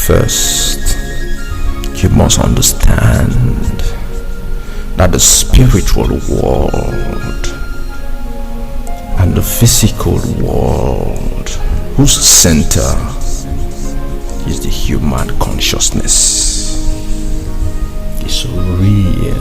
First, you must understand that the spiritual world and the physical world, whose center is the human consciousness, is real.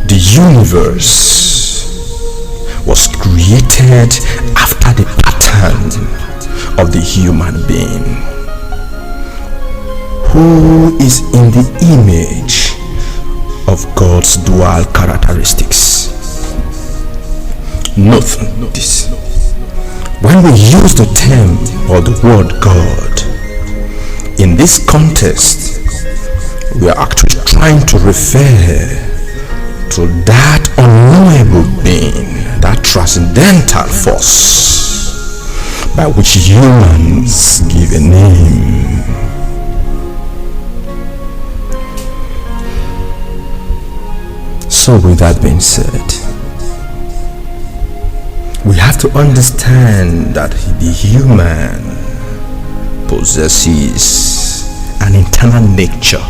The universe was created after the pattern of the human being, who is in the image of God's dual characteristics. Note this: when we use the term or the word God in this context, we are actually trying to refer to that unknowable being, that transcendental force by which humans give a name. So with that being said, we have to understand that the human possesses an internal nature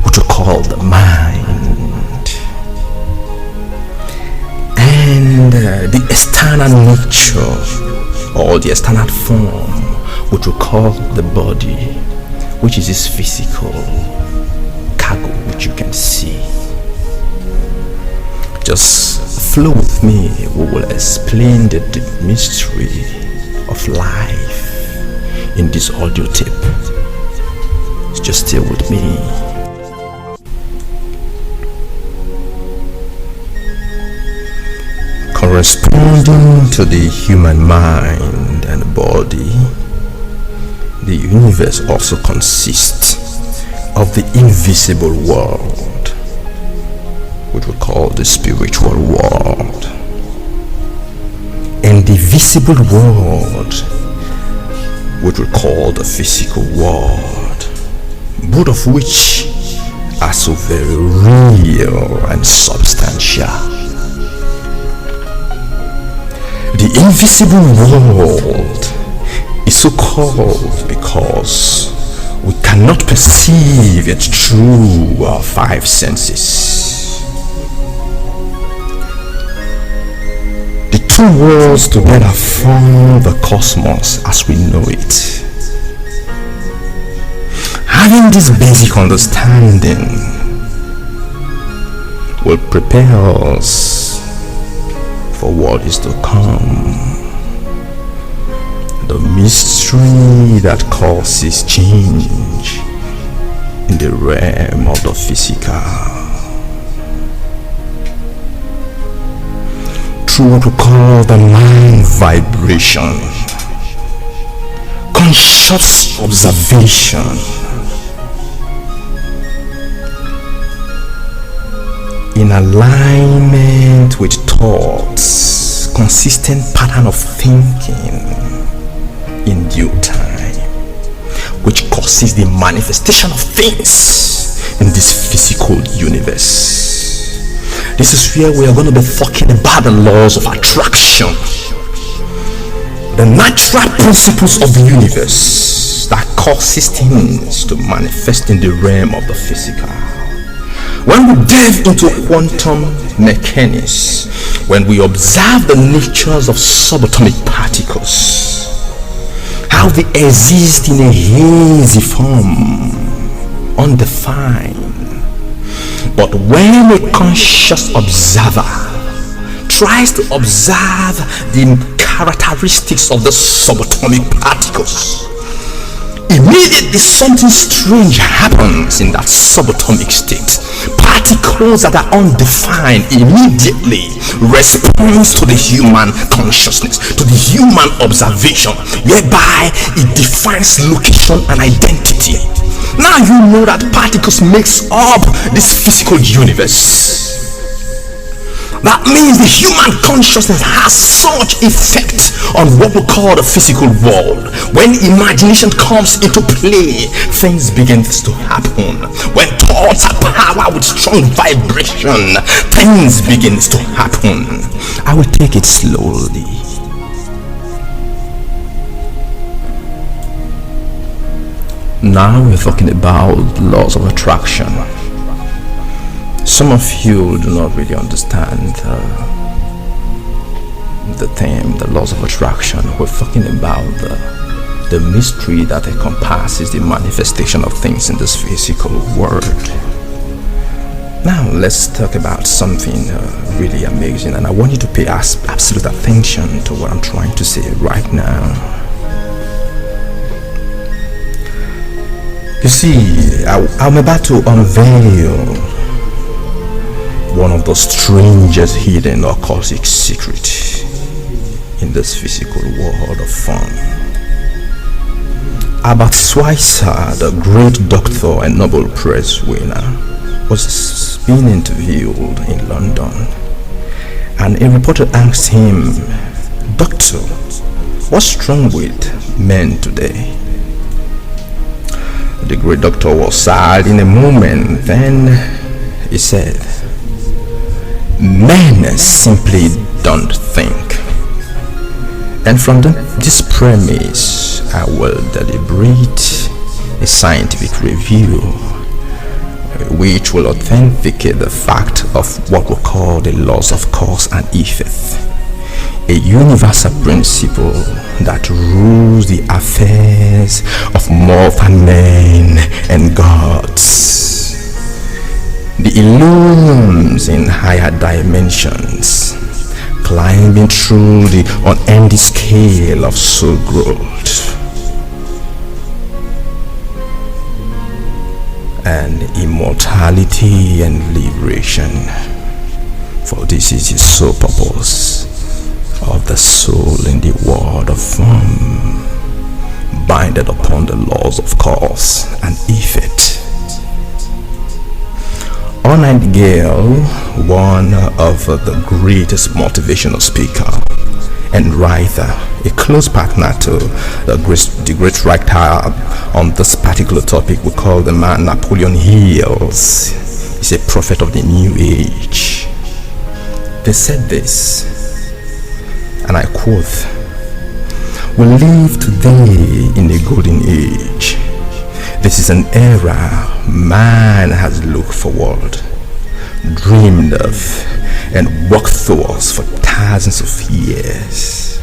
which we call the mind, and the external nature or the external form which we call the body, which is this physical cargo which you can see. Just flow with me, we will explain the deep mystery of life in this audio tape. Just stay with me. Corresponding to the human mind and body, the universe also consists of the invisible world, which we call the spiritual world, and the visible world, which we call the physical world, both of which are so very real and substantial. The invisible world is so called because we cannot perceive it through our five senses. The two worlds together form the cosmos as we know it. Having this basic understanding will prepare us for what is to come. The mystery that causes change in the realm of the physical, through what we call the mind vibration, conscious observation, in alignment with thoughts, consistent pattern of thinking in due time, which causes the manifestation of things in this physical universe. This is where we are going to be talking about the laws of attraction, the natural principles of the universe that causes things to manifest in the realm of the physical. When we delve into quantum mechanics, when we observe the natures of subatomic particles, how they exist in a hazy form, undefined, but when a conscious observer tries to observe the characteristics of the subatomic particles, immediately something strange happens in that subatomic state. Particles that are undefined immediately respond to the human consciousness, to the human observation, whereby it defines location and identity. Now you know that particles makes up this physical universe. That means the human consciousness has such effect on what we call the physical world. When imagination comes into play, things begin to happen. When thoughts are powered with strong vibration, things begin to happen. I will take it slowly. Now we're talking about laws of attraction. Some of you do not really understand the theme, the laws of attraction. We're talking about the mystery that encompasses the manifestation of things in this physical world. Now let's talk about something really amazing, and I want you to pay absolute attention to what I'm trying to say right now. You see, I'm about to unveil one of the strangest hidden occultic secrets in this physical world of fun. Albert Schweitzer, the great doctor and Nobel Prize winner, was being interviewed in London, and a reporter asked him, "Doctor, what's wrong with men today?" The great doctor was sad in a moment. Then he said, "Men simply don't think." And from this premise, I will deliberate a scientific review which will authenticate the fact of what we call the laws of cause and effect, a universal principle that rules the affairs of mortal men and gods. The illusions in higher dimensions, climbing through the unending scale of soul growth and immortality and liberation. For this is the sole purpose of the soul in the world of form, binded upon the laws of cause and effect. Nightingale, one of the greatest motivational speaker and writer, a close partner to the great writer on this particular topic, we call the man Napoleon Hill, is a prophet of the new age. They said this, and I quote, "We live today in a golden age. This is an era man has looked forward, dreamed of, and worked towards for thousands of years.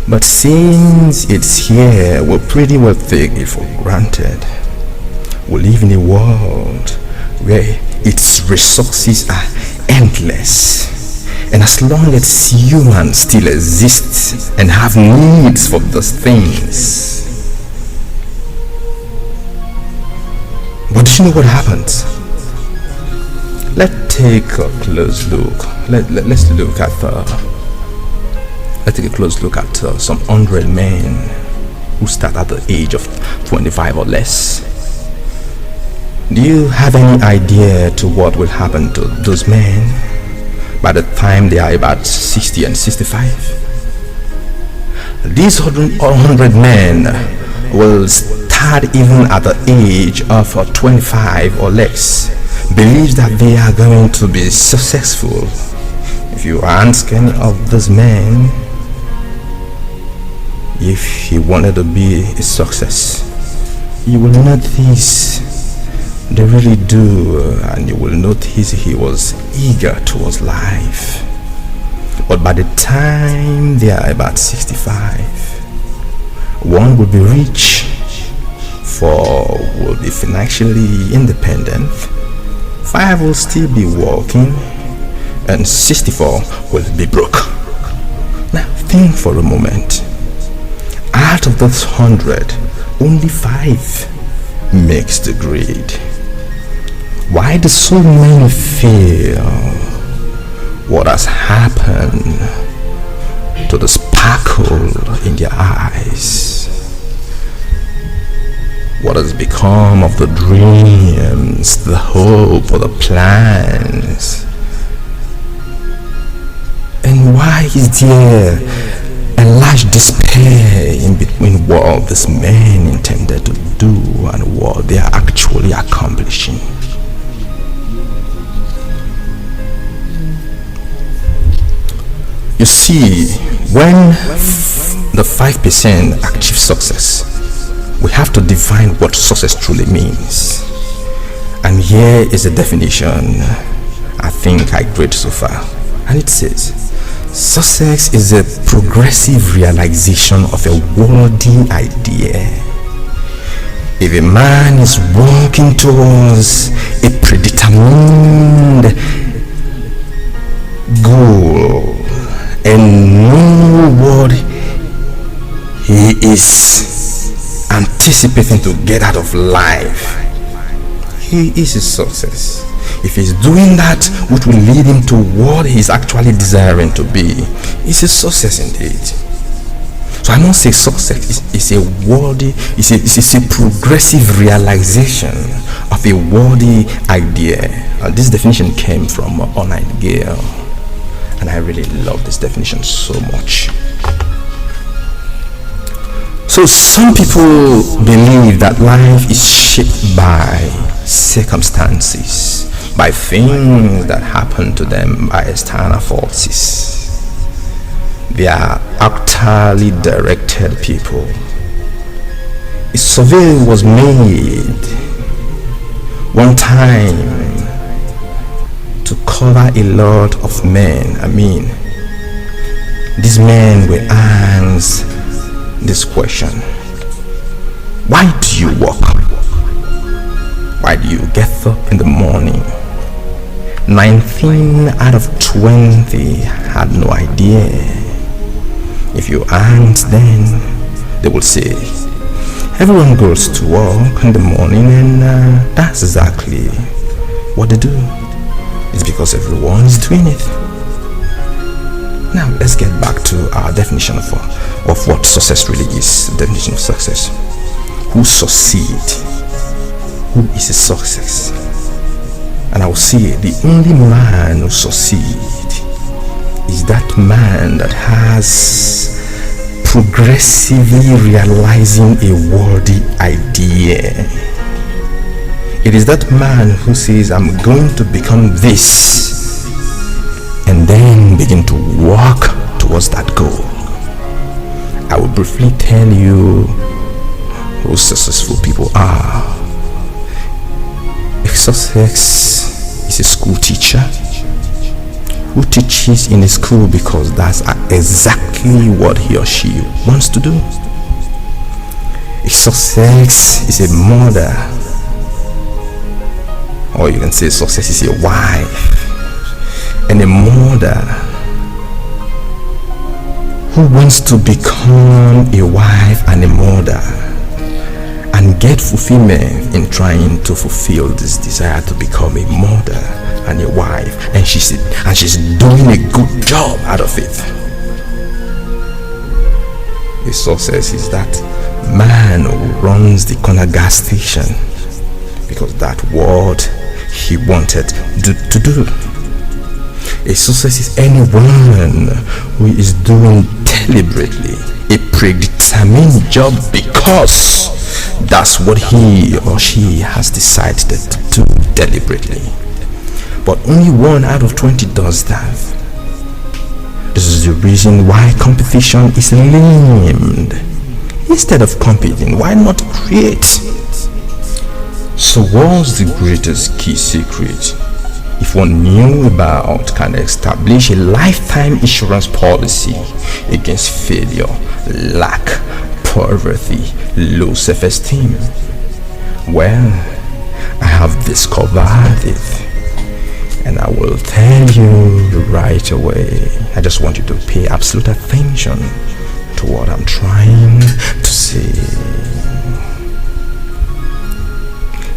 But since it's here, we'll pretty well take it for granted. We live in a world where its resources are endless. And as long as humans still exist and have needs for those things." But do you know what happens? Let's take a close look. Let's take a close look at some 100 men who start at the age of 25 or less. Do you have any idea to what will happen to those men by the time they are about 60 and 65? These 100 men will start even at the age of 25 or less, believe that they are going to be successful. If you ask any of those men if he wanted to be a success, you will notice they really do, and you will notice he was eager towards life. But by the time they are about 65, one will be rich, 4 will be financially independent, 5 will still be working, and 64 will be broke. Now think for a moment. Out of those 100, only 5 makes the grade. Why do so many feel? What has happened to the sparkle in their eyes? What has become of the dreams, the hope, or the plans? And why is there a large despair in between what these men intended to do and what they are actually accomplishing? You see, when the 5% achieve success, we have to define what success truly means. And here is the definition I think I grade so far. And it says, success is a progressive realization of a worthy idea. If a man is walking towards a predetermined goal and know what he is anticipating to get out of life, he is a success. If he's doing that which will lead him to what he's actually desiring to be, it's a success indeed. So I must say success is a worthy, it's a progressive realization of a worthy idea. This definition came from Nightingale, and I really love this definition so much. So some people believe that life is shaped by circumstances, by things that happen to them, by external forces. They are utterly directed people. A survey was made one time to cover a lot of men. These men were asked this question: why do you work? Why do you get up in the morning? 19 out of 20 had no idea. If you ask them, they will say, everyone goes to work in the morning, and that's exactly what they do. It's because everyone is doing it. Now let's get back to our definition of what success really is. The definition of success: who succeed, who is a success. And I will say the only man who succeeds is that man that has progressively realizing a worthy idea. It is that man who says, I'm going to become this, and then begin to walk towards that goal. I will briefly tell you who successful people are. If success is a school teacher who teaches in a school because that's exactly what he or she wants to do. If success is a mother, or you can say success is a wife and a mother who wants to become a wife and a mother and get fulfillment in trying to fulfill this desire to become a mother and a wife, and she's doing a good job out of it. A success is that man who runs the corner gas station because that's what he wanted to do. A success is anyone who is doing deliberately a predetermined job because that's what he or she has decided to do deliberately. But only 1 out of 20 does that. This is the reason why competition is named. Instead of competing, why not create? So what's the greatest key secret? If one knew about can establish a lifetime insurance policy against failure, lack, poverty, low self-esteem. Well, I have discovered it, and I will tell you right away. I just want you to pay absolute attention to what I'm trying to say.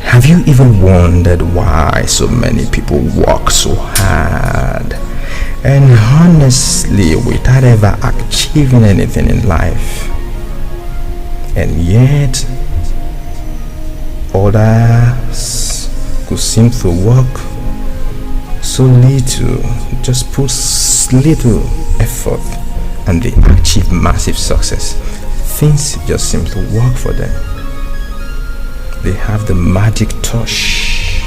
Have you even wondered why so many people work so hard and honestly without ever achieving anything in life, and yet others could seem to work so little, just put little effort, and they achieve massive success? Things just seem to work for them. They have the magic touch.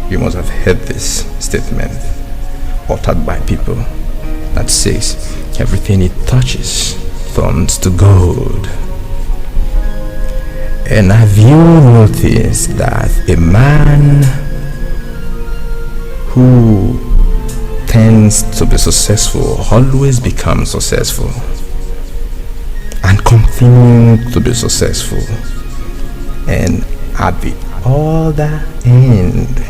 You must have heard this statement uttered by people that says everything it touches turns to gold. And have you noticed that a man who tends to be successful always becomes successful and continue to be successful, and at the other end,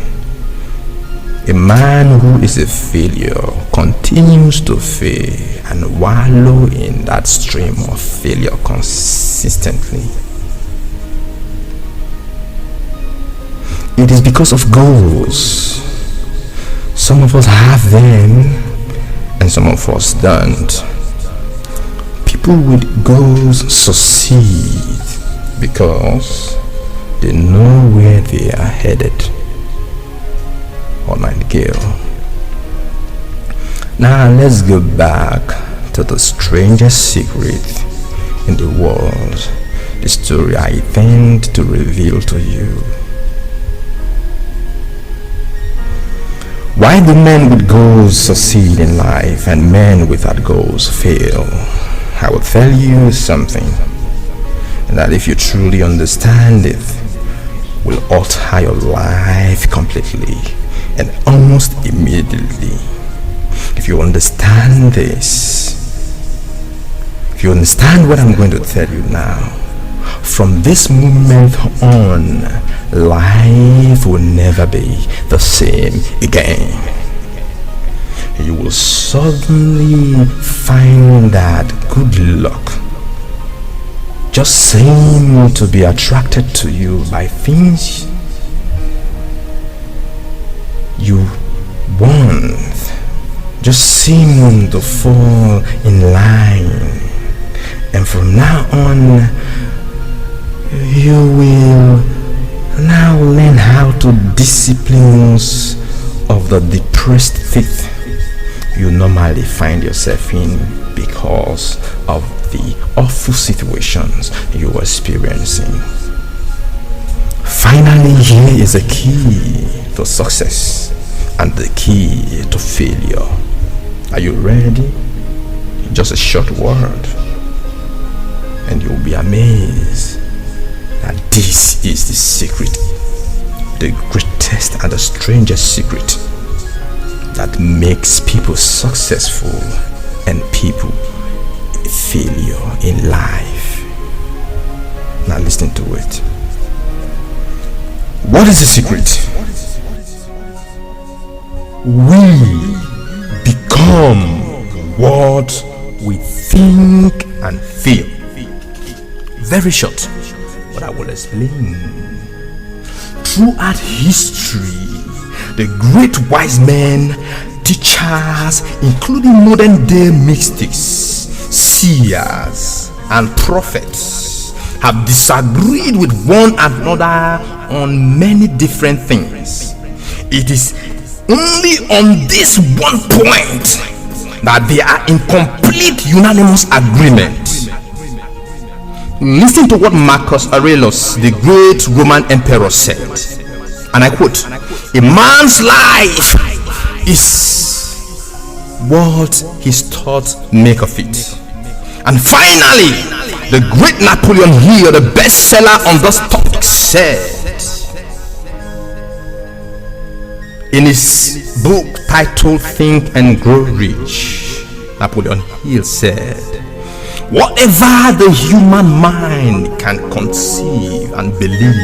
a man who is a failure continues to fail and wallow in that stream of failure consistently? It is because of goals. Some of us have them and some of us don't. People with goals succeed because they know where they are headed. Oh my girl. Now let's go back to the strangest secret in the world, the story I intend to reveal to you. Why do men with goals succeed in life and men without goals fail? I will tell you something that, if you truly understand it, will alter your life completely and almost immediately. If you understand this, if you understand what I'm going to tell you now, from this moment on, life will never be the same again. You will suddenly find that good luck just seem to be attracted to you by things you want, just seem to fall in line, and from now on you will now learn how to discipline of the depressed state you normally find yourself in because of the awful situations you are experiencing. Finally, here is a key to success and the key to failure. Are you ready? Just a short word, and you'll be amazed that this is the secret, the greatest and the strangest secret that makes people successful and people failure in life. Now listen to it. What is the secret? We become what we think and feel. Very short, but I will explain. Throughout history, the great wise men, teachers, including modern day mystics, seers, and prophets, have disagreed with one another on many different things. It is only on this one point that they are in complete unanimous agreement. Listen to what Marcus Aurelius, the great Roman emperor, said, and I quote, "A man's life is what his thoughts make of it." And finally, the great Napoleon Hill, the bestseller on this topic, said in his book titled Think and Grow Rich, Napoleon Hill said, "Whatever the human mind can conceive and believe,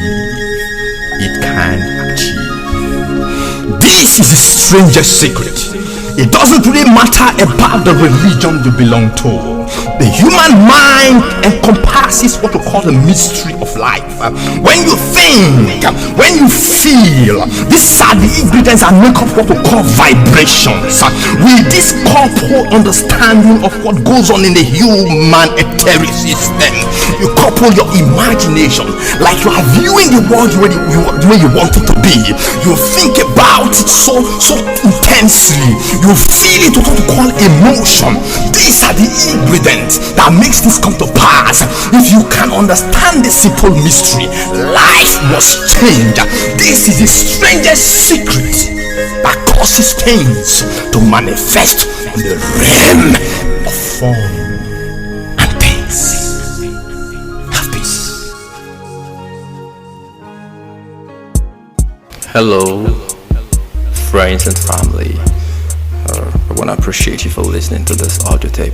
it can achieve." This is the strangest secret. It doesn't really matter about the religion you belong to. The human mind encompasses what we call the mystery of life. When you think, when you feel, these are the ingredients that make up what we call vibrations. With this couple understanding of what goes on in the human etheric system, you couple your imagination like you are viewing the world the way you want it to be. You think about it so intensely. You feel it, what we call emotion. These are the ingredients that makes this come to pass. If you can understand this simple mystery, life must change. This is the strangest secret that causes things to manifest in the realm of form and things. Have peace. Hello, friends and family. I want to appreciate you for listening to this audio tape.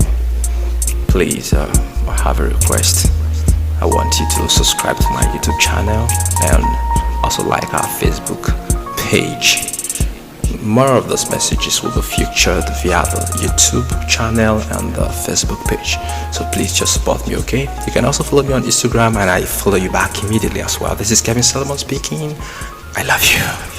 Please, I have a request. I want you to subscribe to my YouTube channel and also like our Facebook page. More of those messages will be featured via the YouTube channel and the Facebook page. So please just support me, okay? You can also follow me on Instagram and I follow you back immediately as well. This is Kelvin speaking. I love you.